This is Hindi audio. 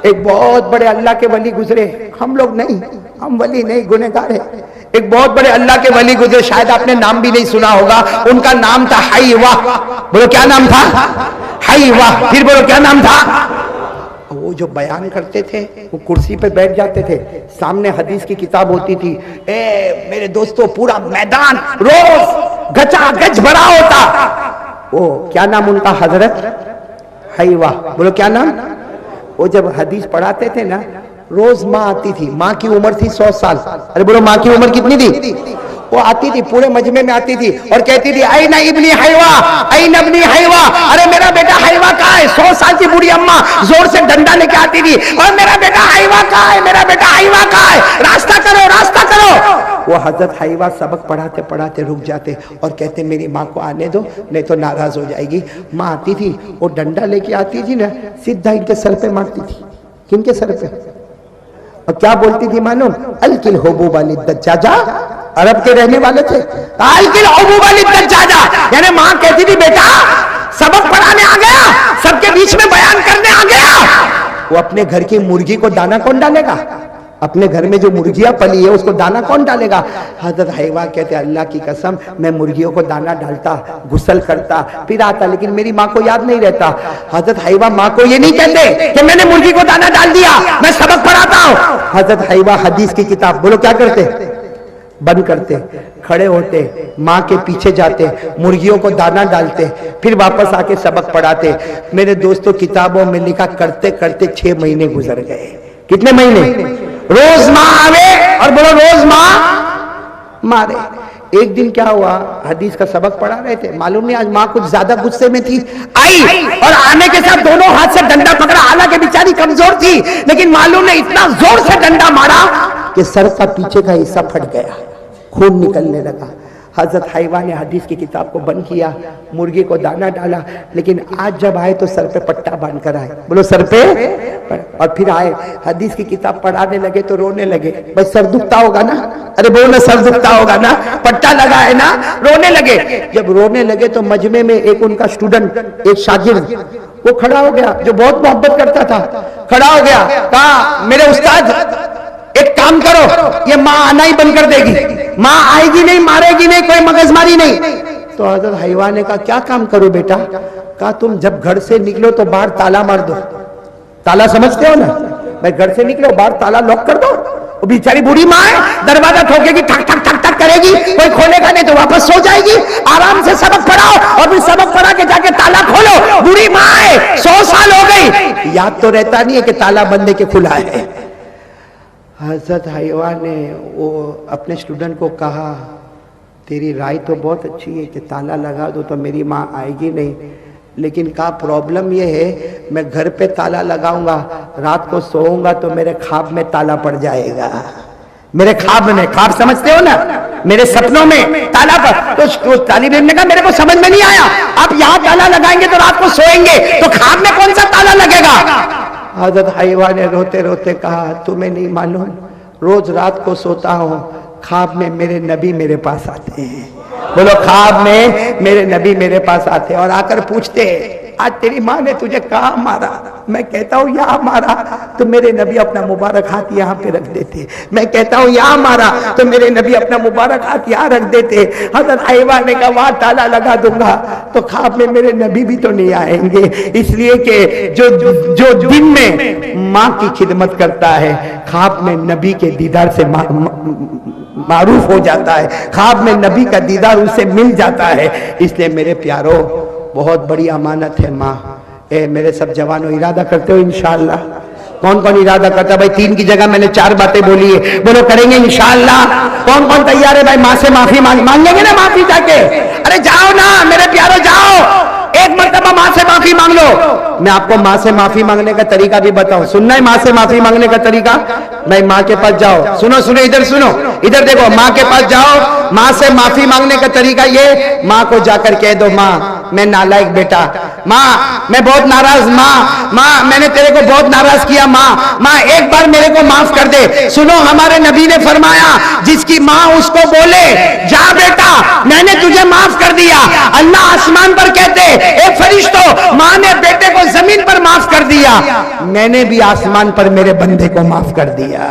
एक बहुत बड़े अल्लाह के वली गुजरे, हम लोग नहीं, हम वली नहीं, गुनहगार है। एक बहुत बड़े अल्लाह के वली गुजरे, शायद आपने नाम भी नहीं सुना होगा, उनका नाम था हाईवा। बोलो क्या नाम था? हाईवा। फिर बोलो क्या नाम था? वो जो बयान करते थे वो कुर्सी पे बैठ जाते थे, सामने हदीस की किताब होती थी, मेरे दोस्तों पूरा मैदान रोज गचा गज भरा होता। वो क्या नाम उनका? हजरत हाईवा। बोलो क्या नाम? वो जब हदीस पढ़ाते थे ना, रोज माँ आती थी, माँ की उम्र थी 100 साल। अरे बोलो माँ की उम्र कितनी थी? वो आती थी, पूरे मजमे में आती थी और कहती थी आई ना इब्नी हाईवा, आई नबनी हाईवा, अरे मेरा बेटा हाईवा कहाँ है? 100 साल की बूढ़ी अम्मा जोर से डंडा लेके आती थी, और मेरा बेटा हाईवा कहाँ है? मेरा बेटा हाईवा कहाँ है? रास्ता करो, रास्ता करो। वो हजरत हाईवा सबक पढ़ाते पढ़ाते रुक जाते और कहते मेरी माँ को आने दो, नहीं तो नाराज हो जाएगी। माँ आती थी, वो डंडा लेके आती थी ना, सीधा इनके सर पे मारती थी। किनके सर पे? और क्या बोलती थी मालूम? अलकिल होबू वाली दज्जाजा, अरब के रहने वाले थे। अलकिल होबू वाली दज्जाजा, यानी माँ कहती थी बेटा सबक पढ़ाने आ गया, सबके बीच में बयान करने आ गया। वो अपने घर की मुर्गी को दाना कौन डालेगा? अपने घर में जो मुर्गियां पली है उसको दाना कौन डालेगा? हजरत हाईवा कहते अल्लाह की कसम मैं मुर्गियों को दाना डालता, गुस्ल करता, फिर आता, लेकिन मेरी माँ को याद नहीं रहता। हजरत हाईवा माँ को ये नहीं कहते कि मैंने मुर्गी को दाना डाल दिया, मैं सबक पढ़ाता हूँ। हजरत हाईवा हदीस की किताब बोलो क्या करते? बंद करते, खड़े होते, माँ के पीछे जाते, मुर्गियों को दाना डालते, फिर वापस आके सबक पढ़ाते। मेरे दोस्तों किताबों में लिखा करते करते 6 महीने गुजर गए। कितने महीने? रोज माँ आवे और बोलो रोज माँ मारे। एक दिन क्या हुआ, हदीस का सबक पढ़ा रहे थे, मालूम नहीं आज माँ कुछ ज्यादा गुस्से में थी, आई और आने के साथ दोनों हाथ से डंडा पकड़ा। हालांकि बेचारी कमजोर थी, लेकिन मालूम नहीं इतना जोर से डंडा मारा कि सर का पीछे का हिस्सा फट गया, खून निकलने लगा। हजरत हाईवा ने हदीस की किताब को बंद किया, मुर्गी को दाना डाला, लेकिन आज जब आए तो सर पे पट्टा बांध कर आए। बोलो सर पे। और फिर आए, हदीस की किताब पढ़ाने लगे तो रोने लगे। भाई सर दुखता होगा ना? अरे बोलो सर दुखता होगा ना, पट्टा लगा है ना, रोने लगे। जब रोने लगे तो मजमे में एक उनका स्टूडेंट, एक शागिर्द, वो खड़ा हो गया, जो बहुत मोहब्बत करता था, खड़ा हो गया, कहा मेरे उस्ताद एक काम करो, ये माँ आना ही बंद कर देगी, माँ आएगी नहीं, मारेगी नहीं, कोई मगजमारी नहीं। तो हजरत हाईवा ने कहा क्या काम करो बेटा? कहा तुम जब घर से निकलो तो बाहर ताला मार दो। ताला समझते हो ना? भाई घर से निकलो बाहर ताला लॉक कर दो। वो बेचारी बूढ़ी माँ है, दरवाजा ठोकेगी, ठक ठक ठक ठक करेगी, कोई खोलेगा नहीं तो वापस सो जाएगी। आराम से सबक पढ़ाओ और फिर सबक पढ़ा के जाके ताला खोलो। बूढ़ी माँ है, 100 साल हो गई, याद तो रहता नहीं है कि ताला बंदे के खुला है। हजरत हाईवा ने वो अपने स्टूडेंट को कहा तेरी राय तो बहुत अच्छी है कि ताला लगा दो तो मेरी माँ आएगी नहीं, लेकिन का प्रॉब्लम ये है मैं घर पे ताला लगाऊंगा, रात को सोऊंगा तो मेरे ख्वाब में ताला पड़ जाएगा। मेरे ख्वाब में, ख्वाब समझते हो ना, मेरे सपनों में ताला पर। तो तालिब इल्म ने कहा मेरे को समझ में नहीं आया, आप यहाँ ताला लगाएंगे तो रात को सोएंगे, तो ख्वाब में कौन सा ताला लगेगा? हजरत हाईवा ने रोते रोते कहा तुम्हें नहीं मालूम, रोज रात को सोता हूँ, ख्वाब में मेरे नबी मेरे पास आते हैं। बोलो ख्वाब में मेरे नबी मेरे पास आते हैं और आकर पूछते हैं आज तेरी माँ ने तुझे कहाँ मारा? मैं कहता हूँ यहाँ मारा तो मेरे नबी अपना मुबारक हाथ यहाँ पे रख देते। मैं कहता हूँ यहाँ मारा तो मेरे नबी अपना मुबारक हाथ यहाँ रख देते। हजरत हाईवा ने कहा वहाँ ताला लगा दूंगा तो ख्वाब में मेरे नबी भी तो नहीं आएंगे, इसलिए कि जो दिन में माँ की खिदमत करता है ख्वाब में नबी के दीदार से मारूफ हो जाता है, ख्वाब में नबी का दीदार उसे मिल जाता है। इसलिए मेरे प्यारों बहुत बड़ी अमानत है माँ। मेरे सब जवानों इरादा करते हो इंशाअल्लाह? कौन कौन इरादा करता है भाई? 3 की जगह मैंने 4 बातें बोली है, बोलो करेंगे इंशाअल्लाह? कौन कौन तैयार है भाई? माँ से माफी मांग लेंगे ना माफी जाके? अरे जाओ ना मेरे प्यारों, जाओ एक मर्तबा माँ से माफी मांग लो। मैं आपको माँ से माफी मांगने का तरीका भी बताऊं, सुनना है माँ से माफी मांगने का तरीका? भाई माँ के पास जाओ, सुनो सुनो इधर सुनो, इधर देखो, माँ के पास जाओ, माँ से माफी मांगने का तरीका ये, माँ को जाकर कह दो माँ मैं नालायक बेटा, माँ मैं बहुत नाराज, माँ मैंने तेरे को बहुत नाराज किया, माँ एक बार मेरे को माफ कर दे। सुनो, हमारे नबी ने फरमाया जिसकी माँ उसको बोले जा बेटा मैंने तुझे माफ कर दिया, अल्लाह आसमान पर कहते ए फरिश्तों, माँ ने बेटे को जमीन पर माफ कर दिया, मैंने भी आसमान पर मेरे बंदे को माफ कर दिया।